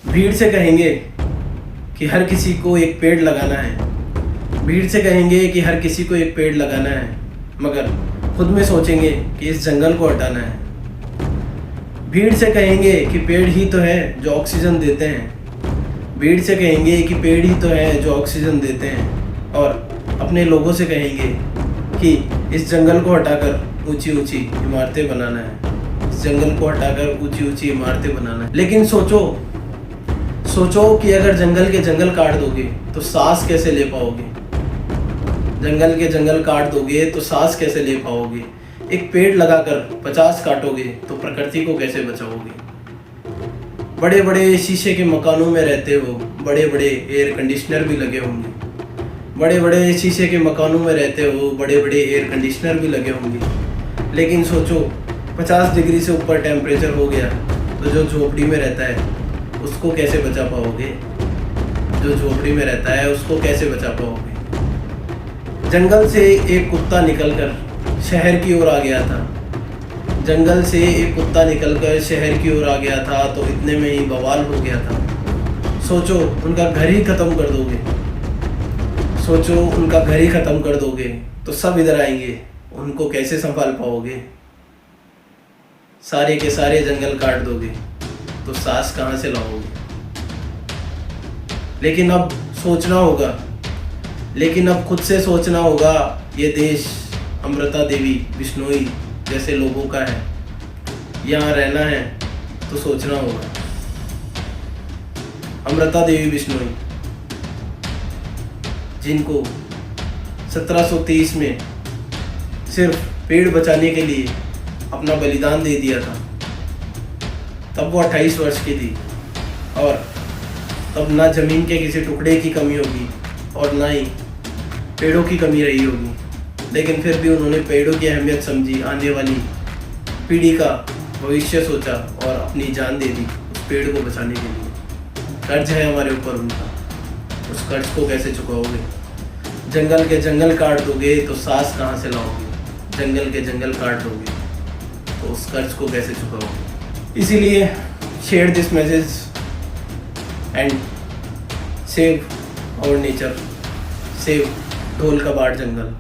भीड़ से कहेंगे कि हर किसी को एक पेड़ लगाना है, भीड़ से कहेंगे कि हर किसी को एक पेड़ लगाना है, मगर खुद में सोचेंगे कि इस जंगल को हटाना है। भीड़ से कहेंगे कि पेड़ ही तो है जो ऑक्सीजन देते हैं, भीड़ से कहेंगे कि पेड़ ही तो है जो ऑक्सीजन देते हैं, और अपने लोगों से कहेंगे कि इस जंगल को हटाकर ऊंची ऊंची इमारतें बनाना है, इस जंगल को हटाकर ऊंची ऊंची इमारतें बनाना है। लेकिन सोचो कि अगर जंगल के जंगल काट दोगे तो सांस कैसे ले पाओगे? जंगल के जंगल काट दोगे तो सांस कैसे ले पाओगे? एक पेड़ लगाकर 50 काटोगे तो प्रकृति को कैसे बचाओगे? बड़े बड़े शीशे के मकानों में रहते हो, बड़े बड़े एयर कंडीशनर भी लगे होंगे, बड़े बड़े शीशे के मकानों में रहते हो, बड़े बड़े एयर कंडीशनर भी लगे होंगे। लेकिन सोचो 50 डिग्री से ऊपर टेम्परेचर हो गया तो जो झोपड़ी में रहता है उसको कैसे बचा पाओगे? जो झोपड़ी में रहता है उसको कैसे बचा पाओगे? जंगल से एक कुत्ता निकलकर शहर की ओर आ गया था, जंगल से एक कुत्ता निकलकर शहर की ओर आ गया था तो इतने में ही बवाल हो गया था। सोचो उनका घर ही खत्म कर दोगे, सोचो उनका घर ही खत्म कर दोगे तो सब इधर आएंगे, उनको कैसे संभाल पाओगे? सारे के सारे जंगल काट दोगे तो सांस कहाँ से लाओगे? लेकिन अब सोचना होगा, लेकिन अब खुद से सोचना होगा, ये देश अमृता देवी बिश्नोई जैसे लोगों का है, यहाँ रहना है तो सोचना होगा। अमृता देवी बिश्नोई जिनको 1730 में सिर्फ पेड़ बचाने के लिए अपना बलिदान दे दिया था, तब वो 28 वर्ष की थी और तब ना ज़मीन के किसी टुकड़े की कमी होगी और ना ही पेड़ों की कमी रही होगी, लेकिन फिर भी उन्होंने पेड़ों की अहमियत समझी, आने वाली पीढ़ी का भविष्य सोचा और अपनी जान दे दी उस पेड़ को बचाने के लिए। कर्ज है हमारे ऊपर उनका, उस कर्ज को कैसे चुकाओगे? जंगल के जंगल काट दोगे तो सांस कहाँ से लाओगे? जंगल के जंगल काट दोगे तो उस कर्ज को कैसे चुकाओगे? इसीलिए share this message and save our nature, save ढोल का बाट जंगल।